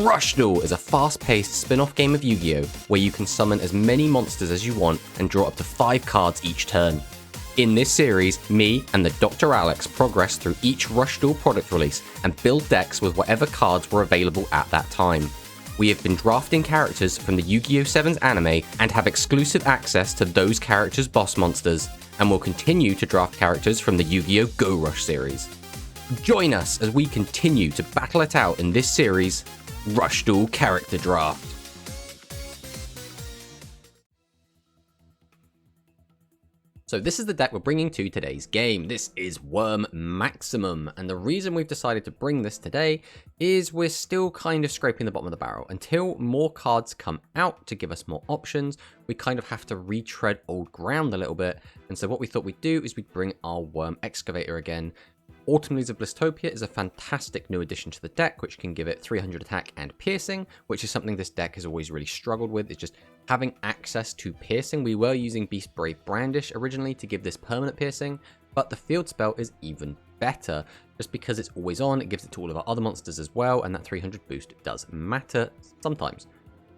Rush Duel is a fast-paced spin-off game of Yu-Gi-Oh! Where you can summon as many monsters as you want and draw up to 5 cards each turn. In this series, me and the TheDrAlex progress through each Rush Duel product release and build decks with whatever cards were available at that time. We have been drafting characters from the Yu-Gi-Oh! 7's anime and have exclusive access to those characters' boss monsters, and will continue to draft characters from the Yu-Gi-Oh! Go Rush series. Join us as we continue to battle it out in this series, Rush Duel Character Draft. So this is the deck we're bringing to today's game. This is Worm Maximum, and the reason we've decided to bring this today is we're still kind of scraping the bottom of the barrel. Until more cards come out to give us more options, we kind of have to retread old ground a little bit. And so what we thought we'd do is we'd bring our Worm Excavator again. Autumn Leaves of Blistopia is a fantastic new addition to the deck, which can give it 300 attack and piercing, which is something this deck has always really struggled with. It's just having access to piercing. We were using Beast Brave Brandish originally to give this permanent piercing, but the field spell is even better. Just because it's always on, it gives it to all of our other monsters as well, and that 300 boost does matter sometimes.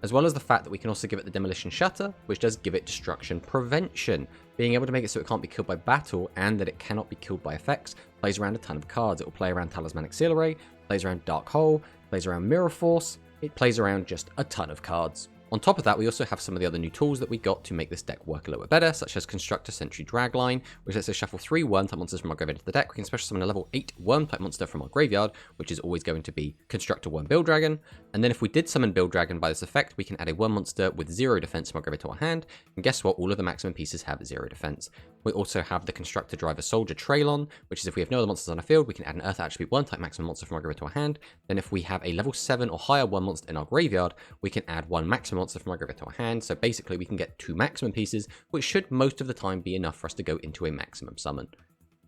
As well as the fact that we can also give it the Demolition Shutter, which does give it Destruction Prevention. Being able to make it so it can't be killed by battle and that it cannot be killed by effects plays around a ton of cards. It will play around Talismanic Seal Array, plays around Dark Hole, plays around Mirror Force. It plays around just a ton of cards. On top of that, we also have some of the other new tools that we got to make this deck work a little bit better, such as Constructor Sentry Dragline, which lets us shuffle 3 Worm-type monsters from our graveyard into the deck. We can special summon a level 8 Worm-type monster from our graveyard, which is always going to be Constructor Worm Build Dragon. And then if we did summon Build Dragon by this effect, we can add a Worm monster with 0 defense from our graveyard to our hand. And guess what? All of the maximum pieces have 0 defense. We also have the Constructor Driver Soldier Trailon, which is if we have no other monsters on our field, we can add an Earth Attribute Worm-type maximum monster from our graveyard to our hand. Then if we have a level 7 or higher Worm monster in our graveyard, we can add 1 maximum monster from our graveyard to our hand. So basically we can get 2 maximum pieces, which should most of the time be enough for us to go into a maximum summon.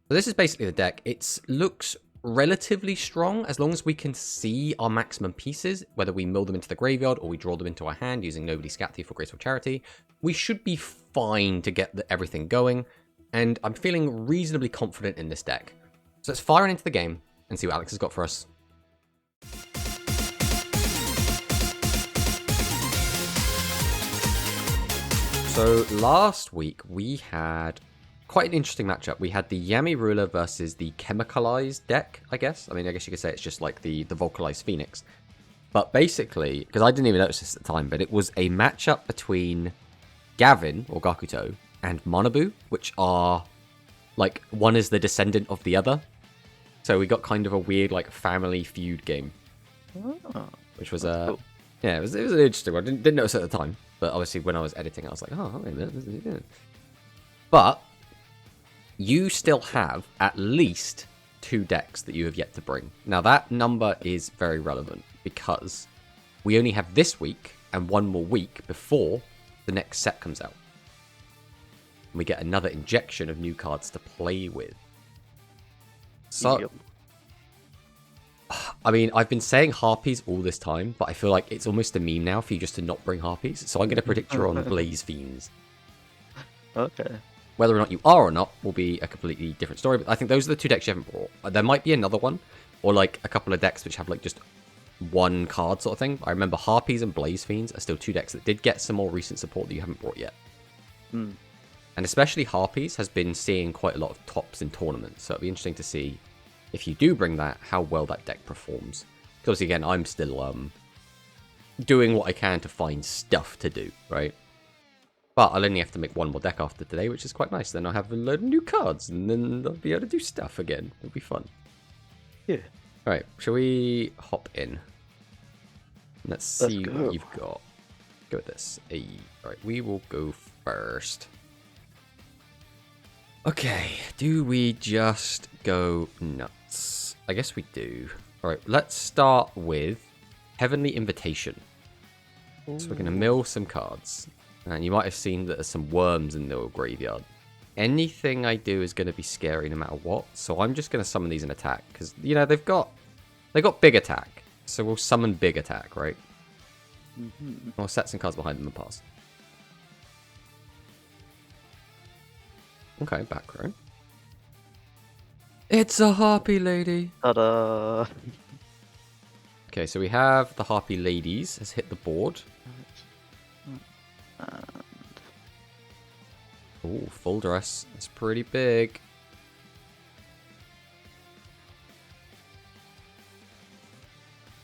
So this is basically the deck. It looks relatively strong as long as we can see our maximum pieces, whether we mill them into the graveyard or we draw them into our hand using Nobody's Scat Thief or Graceful Charity. We should be fine to get everything going, and I'm feeling reasonably confident in this deck. So let's fire into the game and see what Alex has got for us. So last week we had quite an interesting matchup. We had the Yami Ruler versus the Chemicalized deck, I guess. I mean, I guess you could say it's just like the Vocalized Phoenix. But basically, because I didn't even notice this at the time, but it was a matchup between Gavin, or Gakuto, and Monabu, which are, like, one is the descendant of the other. So we got kind of a weird, like, family feud game. Oh, which was, cool. Yeah, it was an interesting one. Didn't notice it at the time. But obviously, when I was editing, I was like, oh, wait a minute. But you still have at least 2 decks that you have yet to bring. Now, that number is very relevant because we only have this week and 1 more week before the next set comes out. And we get another injection of new cards to play with. So, yep. I mean, I've been saying Harpies all this time, but I feel like it's almost a meme now for you just to not bring Harpies. So I'm going to predict you're on Blaze Fiends. Okay. Whether or not you are or not will be a completely different story. But I think those are the 2 decks you haven't brought. There might be another one, or like a couple of decks which have like just 1 card sort of thing. I remember Harpies and Blaze Fiends are still 2 decks that did get some more recent support that you haven't brought yet. Hmm. And especially Harpies has been seeing quite a lot of tops in tournaments. So it'll be interesting to see, if you do bring that, how well that deck performs. Because again, I'm still doing what I can to find stuff to do, right? But I'll only have to make 1 more deck after today, which is quite nice. Then I'll have a load of new cards, and then I'll be able to do stuff again. It'll be fun. Yeah. Alright, shall we hop in? Let's see go. what you've got. Go with this. Alright, we will go first. Okay, do we just go nuts? I guess we do. Alright, let's start with Heavenly Invitation. Ooh. So we're going to mill some cards. And you might have seen that there's some worms in the graveyard. Anything I do is going to be scary no matter what. So I'm just going to summon these in attack. Because, you know, they've got big attack. So we'll summon big attack, right? Mm-hmm. We'll set some cards behind them and pass. Okay, back row. It's a Harpy lady. Ta-da! Okay, so we have the Harpy Ladies has hit the board. Oh, full dress. It's pretty big.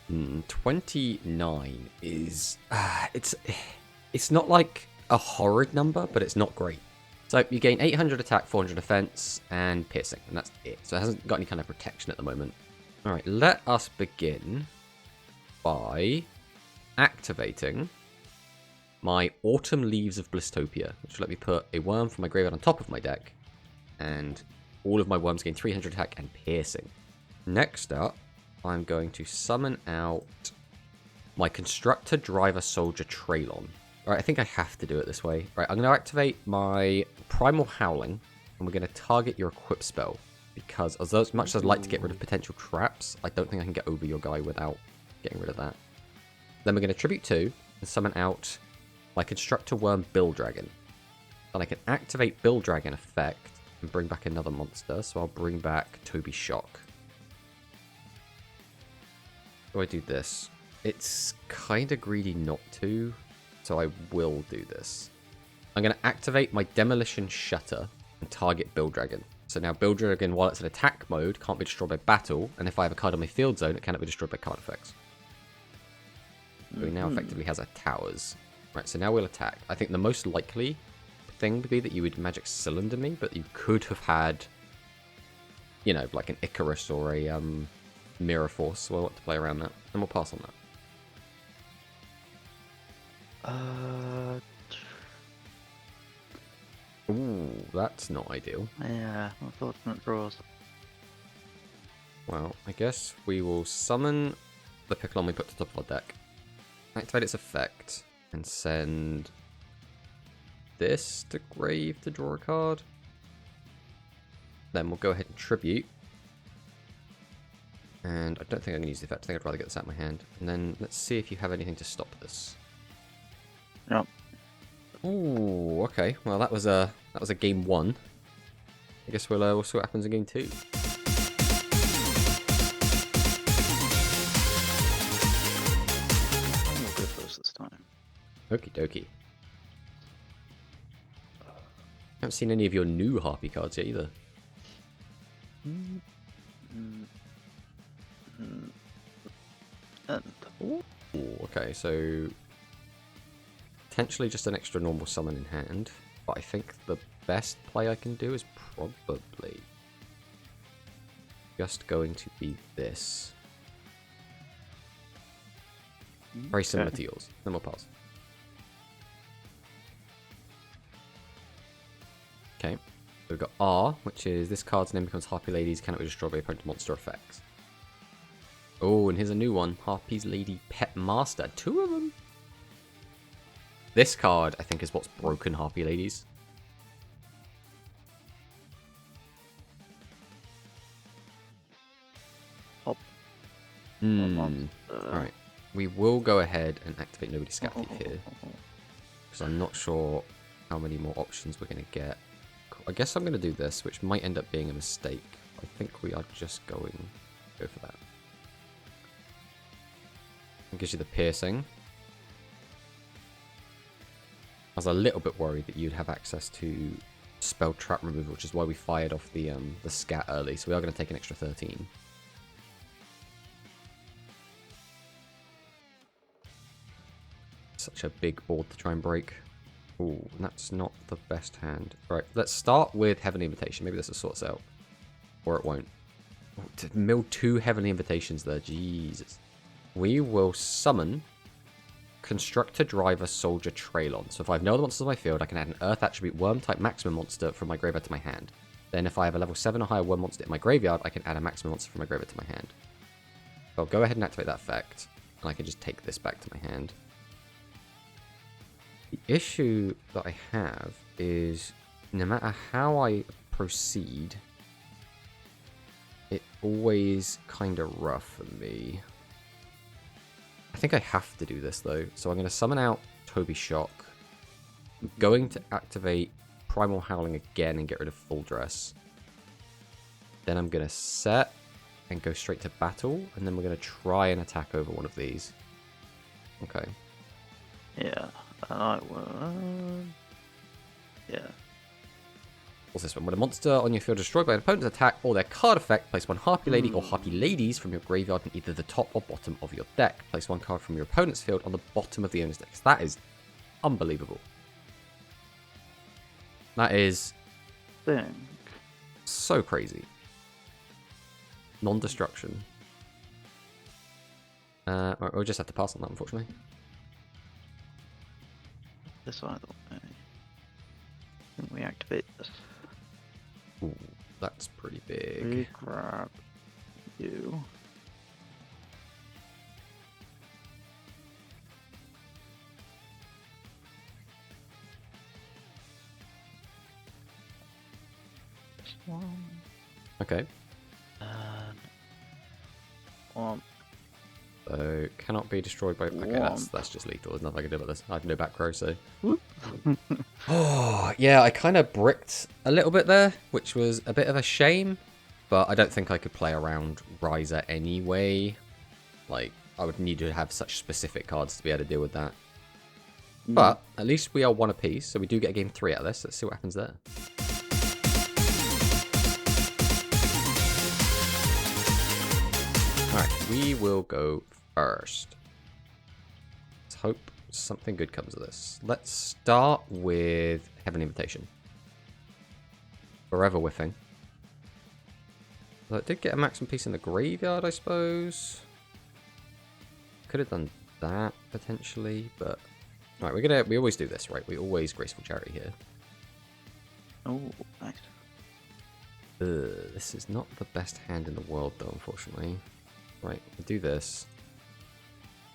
Hmm, 29 is... it's not like a horrid number, but it's not great. So you gain 800 attack, 400 defense, and piercing, and that's it. So it hasn't got any kind of protection at the moment. Alright, let us begin by activating my Autumn Leaves of Blistopia, which will let me put a worm from my graveyard on top of my deck, and all of my worms gain 300 attack and piercing. Next up, I'm going to summon out my Constructor Driver Soldier Traylon. Alright, I think I have to do it this way. Right, I'm going to activate my Primal Howling, and we're going to target your equip spell, because as much as I'd like to get rid of potential traps, I don't think I can get over your guy without getting rid of that. Then we're going to Tribute 2 and summon out my Constructor Worm Bill Dragon. And I can activate Bill Dragon effect and bring back another monster, so I'll bring back Toby Shock. Do I do this? It's kind of greedy not to, so I will do this. I'm going to activate my Demolition Shutter and target Bill Dragon. So now Bill Dragon, while it's in attack mode, can't be destroyed by battle, and if I have a card on my field zone, it cannot be destroyed by card effects. So he now effectively has a towers. Right, so now we'll attack. I think the most likely thing would be that you would Magic Cylinder me, but you could have had, you know, like an Icarus or a Mirror Force, so I'll want to play around that, and we'll pass on that. Ooh, that's not ideal. Yeah, unfortunate draws. Well, I guess we will summon the Piccolon we put to the top of our deck, activate its effect, and send this to grave to draw a card. Then we'll go ahead and tribute. And I don't think I'm going to use the effect. I think I'd rather get this out of my hand. And then let's see if you have anything to stop this. Yep. Ooh, okay. Well, that was a game 1. I guess we'll see what happens in game 2. We'll go first this time. Okie dokie. Haven't seen any of your new Harpy cards yet either. Ooh, okay, so potentially just an extra normal summon in hand, but I think the best play I can do is probably just going to be this. Very similar to yours. Then we'll pass. Okay, so we've got R, which is this card's name becomes Harpy Ladies, cannot be destroyed by opponent monster effects. Oh, and here's a new one, Harpy's Lady Pet Master. 2 of them. This card, I think, is what's broken Harpy Ladies. Hop. Alright. We will go ahead and activate Nobody Scat Thief here. Because I'm not sure how many more options we're going to get. I guess I'm going to do this, which might end up being a mistake. I think we are just going to go for that. It gives you the piercing. I was a little bit worried that you'd have access to spell trap removal, which is why we fired off the scat early. So we are going to take an extra 13. Such a big board to try and break. Ooh, that's not the best hand. Right, let's start with Heavenly Invitation. Maybe this will sort us out. Or it won't. Oh, to mill 2 Heavenly Invitations there. Jesus. We will summon Constructor Driver Soldier Traylon. So if I have no other monsters on my field, I can add an Earth Attribute Worm type maximum monster from my graveyard to my hand. Then if I have a level 7 or higher Worm monster in my graveyard, I can add a maximum monster from my graveyard to my hand. So I'll go ahead and activate that effect, and I can just take this back to my hand. The issue that I have is no matter how I proceed, it always kind of rough for me. I think I have to do this though, so I'm going to summon out Toby Shock. I'm going to activate Primal Howling again and get rid of Full Dress. Then I'm going to set and go straight to battle, and then we're going to try and attack over one of these. Okay. Yeah, and I will. Yeah. What's this one? When a monster on your field is destroyed by an opponent's attack or their card effect, place one Harpy Lady or Harpy Ladies from your graveyard in either the top or bottom of your deck. Place one card from your opponent's field on the bottom of the owner's deck. That is unbelievable. That is so crazy. Non-destruction. Right, we'll just have to pass on that, unfortunately. This either way. Can we activate this? Ooh, that's pretty big. We grab you. This one. Okay. And one. So, cannot be destroyed by... Okay, that's just lethal. There's nothing I can do about this. I have no back row, so... Oh, yeah, I kind of bricked a little bit there, which was a bit of a shame. But I don't think I could play around Riser anyway. Like, I would need to have such specific cards to be able to deal with that. But, at least we are one apiece, so we do get a game 3 out of this. Let's see what happens there. Alright, we will go first. Let's hope something good comes of this. Let's start with Heaven Invitation. Forever whiffing. Well, it did get a maximum piece in the graveyard, I suppose. Could have done that, potentially, but... Alright, we always do this, right? We always Graceful Charity here. Oh, nice. This is not the best hand in the world, though, unfortunately. Right, we'll do this.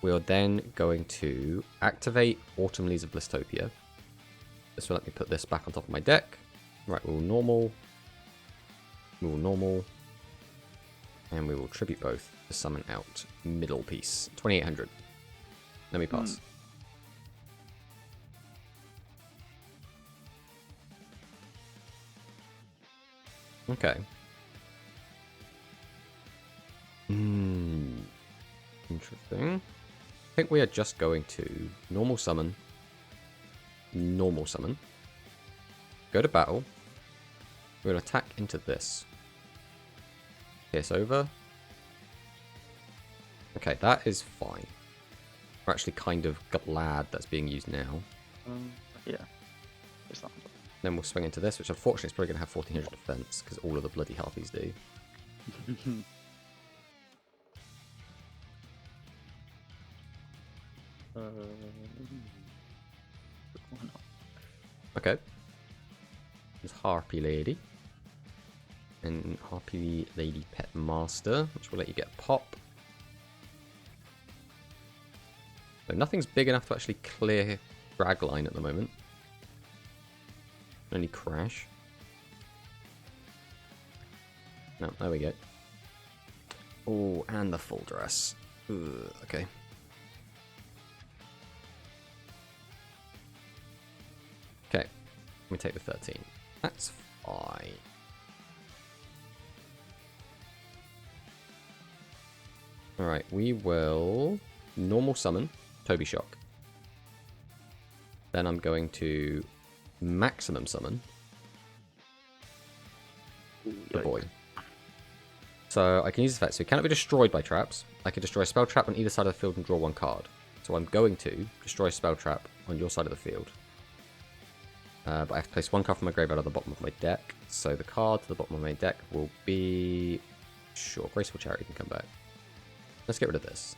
We are then going to activate Autumn Leaves of Blistopia. This will let me put this back on top of my deck. Right, we will normal. We will normal. And we will tribute both to summon out middle piece. 2800. Let me pass. Okay. Interesting. I think we are just going to normal summon, go to battle, we're going to attack into this, pierce over. Okay, that is fine. We're actually kind of glad that's being used now. Yeah. It's not. Then we'll swing into this, which unfortunately is probably going to have 1400 defense, because all of the bloody Harpies do. Okay. There's Harpy Lady. And Harpy Lady Pet Master, which will let you get pop. So nothing's big enough to actually clear Dragline at the moment. Only Crash. No, there we go. Oh, and the full dress. Ugh, okay. Okay, let me take the 13. That's fine. Alright, we will normal summon Toby Shock. Then I'm going to maximum summon the boy. So I can use this effect. So it cannot be destroyed by traps. I can destroy a spell trap on either side of the field and draw one card. So I'm going to destroy a spell trap on your side of the field. But I have to place one card from my graveyard at the bottom of my deck. So the card to the bottom of my deck will be... Sure, Graceful Charity can come back. Let's get rid of this.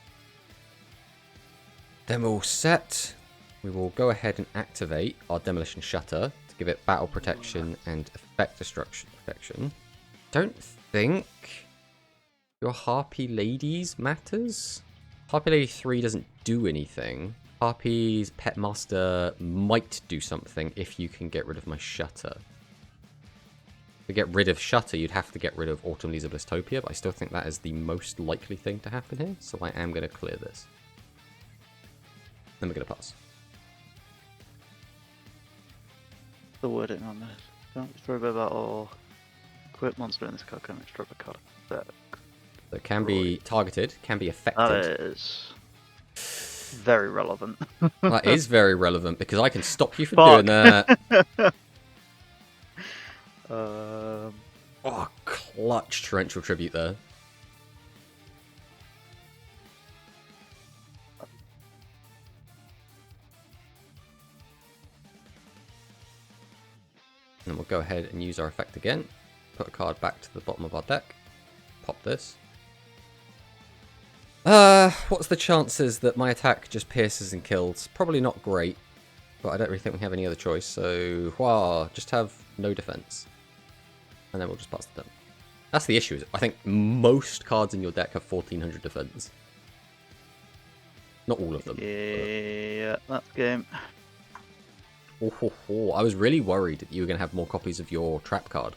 Then we're all set. We will go ahead and activate our Demolition Shutter to give it battle protection and effect destruction protection. Don't think your Harpy Ladies matters. Harpy Lady 3 doesn't do anything. Harpy's Pet Master might do something if you can get rid of my Shutter. To get rid of Shutter, you'd have to get rid of Autumn Leaves of Blistopia, but I still think that is the most likely thing to happen here, so I am going to clear this. Then we're going to pass. The wording on this. Don't destroy by battle. Equip monster in this card can destroy a card. So it can be targeted, can be That affected. is very relevant. That is very relevant because I can stop you from Fuck. doing that. Um, Oh, clutch torrential tribute there. And then we'll go ahead and use our effect again. Put a card back to the bottom of our deck. Pop this. What's the chances that my attack just pierces and kills? Probably not great, but I don't really think we have any other choice. So, just have no defense. And then we'll just pass the turn. That's the issue. I think most cards in your deck have 1400 defense. Not all of them. yeah, that's game. I was really worried that you were going to have more copies of your trap card.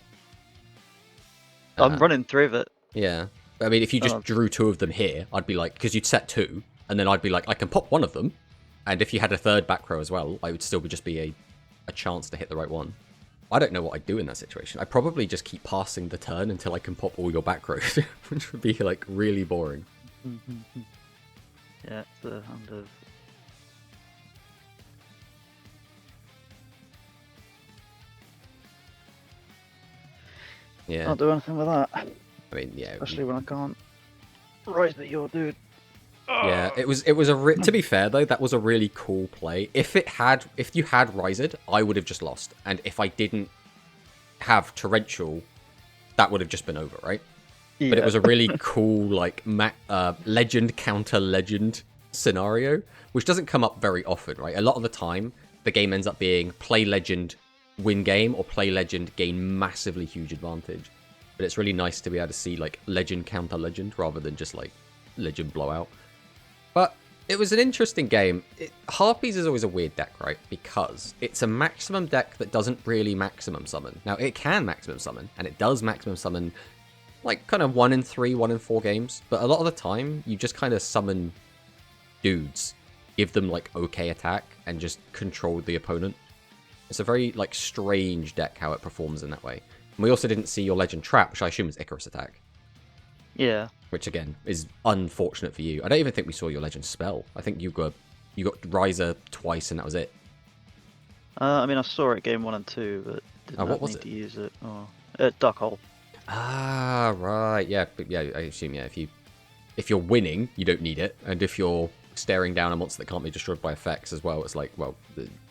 I'm running 3 of it. Yeah. I mean, if you just drew 2 of them here, I'd be like, because you'd set 2, and then I'd be like, I can pop one of them, and if you had a third back row as well, I would still just be a chance to hit the right one. I don't know what I'd do in that situation. I'd probably just keep passing the turn until I can pop all your back rows, which would be, like, really boring. Yeah, it's the hand of... Yeah. Can't do anything with that. I mean, yeah. Especially when I can't rise that your dude. Yeah, it was to be fair though, that was a really cool play. If you had Rised, I would have just lost. And if I didn't have Torrential, that would have just been over, right? Yeah. But it was a really cool, like, legend counter legend scenario, which doesn't come up very often, right? A lot of the time, the game ends up being play legend, win game, or play legend, gain massively huge advantage. But it's really nice to be able to see, like, legend counter legend, rather than just, like, legend blowout. But it was an interesting game. Harpies is always a weird deck, right? Because it's a maximum deck that doesn't really maximum summon. Now, it can maximum summon, and it does maximum summon, like, kind of 1 in 3, 1 in 4 games. But a lot of the time, you just kind of summon dudes, give them, like, okay attack, and just control the opponent. It's a very, like, strange deck how it performs in that way. And we also didn't see your Legend Trap, which I assume is Icarus attack. Yeah. Which, again, is unfortunate for you. I don't even think we saw your Legend Spell. I think you got Riser twice, and that was it. I mean, I saw it game 1 and 2, but didn't need to use it. Duck Hole. Ah, right. Yeah, but yeah, I assume, yeah, if you're winning, you don't need it. And if you're staring down a monster that can't be destroyed by effects as well, it's like, well,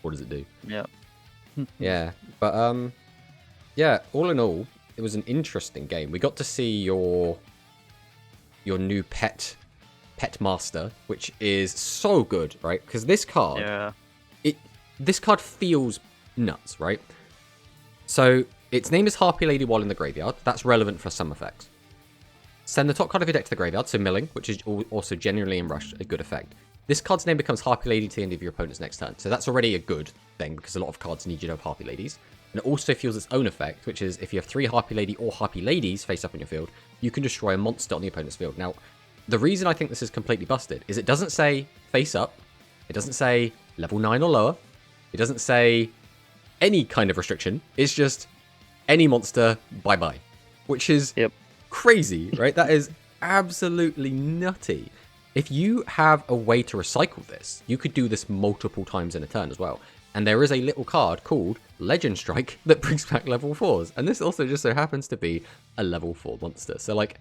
what does it do? Yeah. Yeah, but, yeah, all in all, it was an interesting game. We got to see your new pet master, which is so good, right? Because this card, this card feels nuts, right? So its name is Harpy Lady while in the graveyard. That's relevant for some effects. Send the top card of your deck to the graveyard, so milling, which is also generally in Rush a good effect. This card's name becomes Harpy Lady to the end of your opponent's next turn, so that's already a good thing because a lot of cards need you to have Harpy Ladies. And it also feels its own effect, which is if you have 3 Harpy Lady or Harpy Ladies face up on your field, you can destroy a monster on the opponent's field. Now, the reason I think this is completely busted is it doesn't say face up, it doesn't say level 9 or lower, it doesn't say any kind of restriction, it's just any monster, bye-bye. Which is crazy, right? That is absolutely nutty. If you have a way to recycle this, you could do this multiple times in a turn as well. And there is a little card called Legend Strike that brings back level 4s. And this also just so happens to be a level 4 monster. So, like,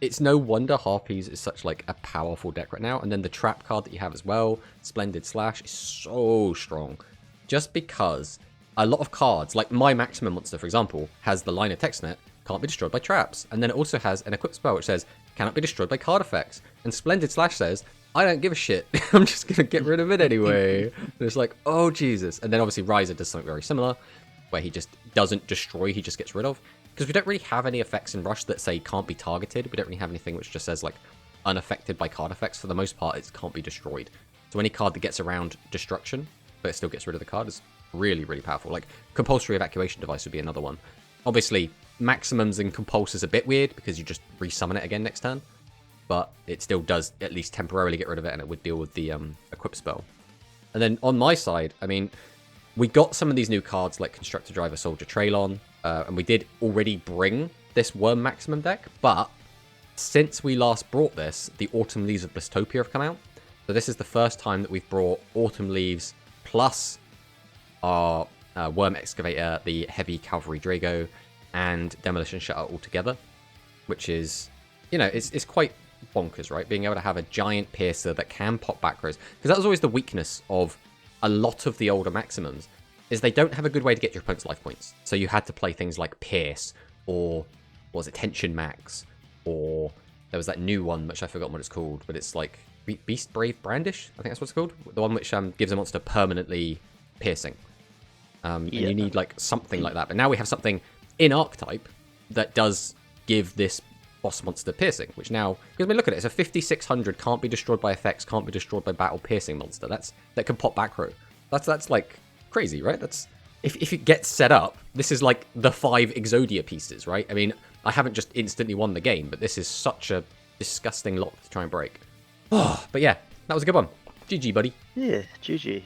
it's no wonder Harpies is such, like, a powerful deck right now. And then the trap card that you have as well, Splendid Slash, is so strong. Just because a lot of cards, like my Maximum monster, for example, has the line of TextNet, can't be destroyed by traps. And then it also has an equipped spell which says, cannot be destroyed by card effects. And Splendid Slash says, I don't give a shit. I'm just going to get rid of it anyway. And it's like, oh, Jesus. And then obviously Riser does something very similar, where he just doesn't destroy, he just gets rid of. Because we don't really have any effects in Rush that say can't be targeted. We don't really have anything which just says, like, unaffected by card effects. For the most part, it can't be destroyed. So any card that gets around destruction, but it still gets rid of the card, is really, really powerful. Like, Compulsory Evacuation Device would be another one. Obviously, Maximums and Compulse is a bit weird, because you just resummon it again next turn. But it still does at least temporarily get rid of it, and it would deal with the equip spell. And then on my side, I mean, we got some of these new cards like Constructor Driver, Soldier Traylon, and we did already bring this Worm Maximum deck, but since we last brought this, the Autumn Leaves of Blistopia have come out. So this is the first time that we've brought Autumn Leaves plus our Worm Excavator, the Heavy Cavalry Drago, and Demolition Shutter all together, which is, you know, it's quite bonkers, right? Being able to have a giant piercer that can pop back rows. Because that was always the weakness of a lot of the older Maximums, is they don't have a good way to get your opponent's life points. So you had to play things like Pierce, or what was it, Tension Max, or there was that new one, which I forgot what it's called, but it's like Beast Brave Brandish, I think that's what it's called. The one which gives a monster permanently piercing. And you need like something like that. But now we have something in Archetype that does give this boss monster piercing, which now, because I mean, look at it, it's a 5600, can't be destroyed by effects, can't be destroyed by battle piercing monster. That can pop back row. That's like crazy, right? That's if it gets set up, this is like the 5 Exodia pieces, right? I mean, I haven't just instantly won the game, but this is such a disgusting lock to try and break. Oh, but yeah, that was a good one. GG, buddy. Yeah, GG.